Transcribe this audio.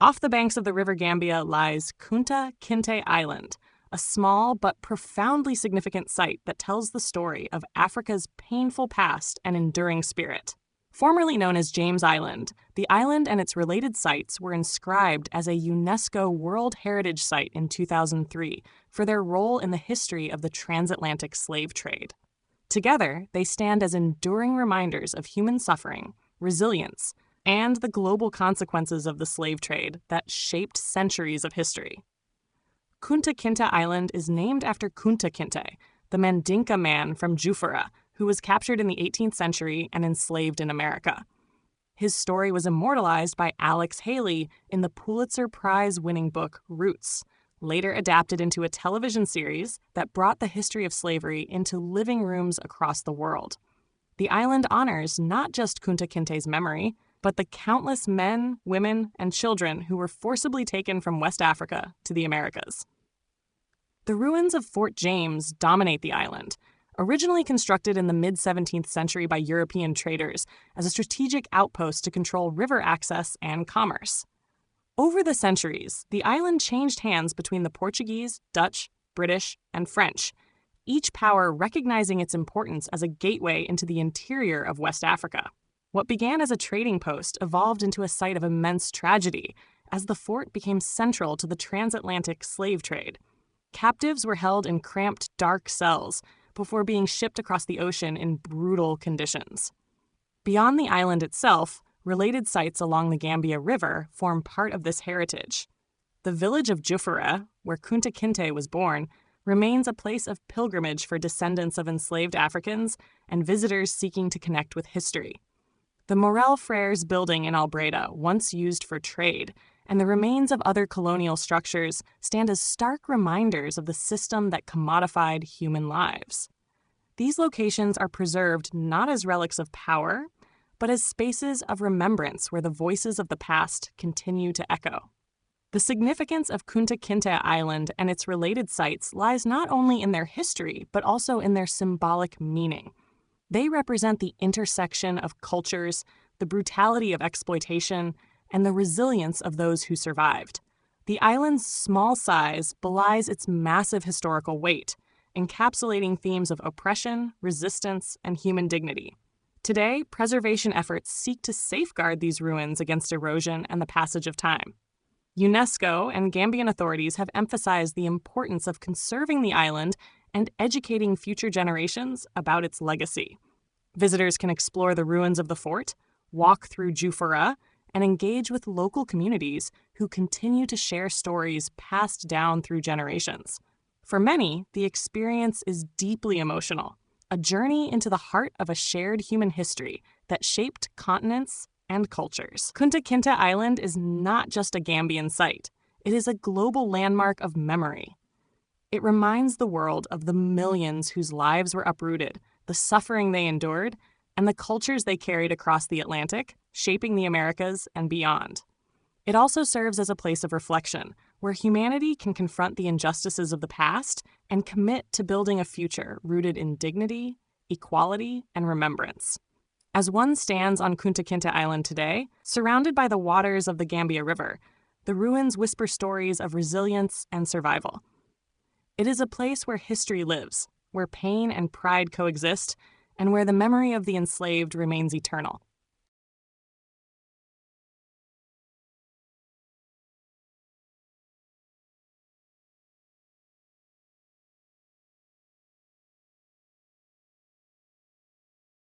Off the banks of the River Gambia lies Kunta Kinteh Island, a small but profoundly significant site that tells the story of Africa's painful past and enduring spirit. Formerly known as James Island, the island and its related sites were inscribed as a UNESCO World Heritage Site in 2003 for their role in the history of the transatlantic slave trade. Together, they stand as enduring reminders of human suffering, resilience, and the global consequences of the slave trade that shaped centuries of history. Kunta Kinteh Island is named after Kunta Kinteh, the Mandinka man from Jufurah, who was captured in the 18th century and enslaved in America. His story was immortalized by Alex Haley in the Pulitzer Prize-winning book Roots, later adapted into a television series that brought the history of slavery into living rooms across the world. The island honors not just Kunta Kinteh's memory, but the countless men, women, and children who were forcibly taken from West Africa to the Americas. The ruins of Fort James dominate the island, originally constructed in the mid-17th century by European traders as a strategic outpost to control river access and commerce. Over the centuries, the island changed hands between the Portuguese, Dutch, British, and French, each power recognizing its importance as a gateway into the interior of West Africa. What began as a trading post evolved into a site of immense tragedy as the fort became central to the transatlantic slave trade. Captives were held in cramped, dark cells before being shipped across the ocean in brutal conditions. Beyond the island itself, related sites along the Gambia River form part of this heritage. The village of Jufurah, where Kunta Kinteh was born, remains a place of pilgrimage for descendants of enslaved Africans and visitors seeking to connect with history. The Morel Freres building in Albreda, once used for trade, and the remains of other colonial structures stand as stark reminders of the system that commodified human lives. These locations are preserved not as relics of power, but as spaces of remembrance where the voices of the past continue to echo. The significance of Kunta Kinteh Island and its related sites lies not only in their history, but also in their symbolic meaning. They represent the intersection of cultures, the brutality of exploitation, and the resilience of those who survived. The island's small size belies its massive historical weight, encapsulating themes of oppression, resistance, and human dignity. Today, preservation efforts seek to safeguard these ruins against erosion and the passage of time. UNESCO and Gambian authorities have emphasized the importance of conserving the island and educating future generations about its legacy. Visitors can explore the ruins of the fort, walk through Jufurah, and engage with local communities who continue to share stories passed down through generations. For many, the experience is deeply emotional, a journey into the heart of a shared human history that shaped continents and cultures. Kunta Kinteh Island is not just a Gambian site. It is a global landmark of memory. It reminds the world of the millions whose lives were uprooted, the suffering they endured, and the cultures they carried across the Atlantic, shaping the Americas and beyond. It also serves as a place of reflection, where humanity can confront the injustices of the past and commit to building a future rooted in dignity, equality, and remembrance. As one stands on Kunta Kinteh Island today, surrounded by the waters of the Gambia River, the ruins whisper stories of resilience and survival. It is a place where history lives, where pain and pride coexist, and where the memory of the enslaved remains eternal.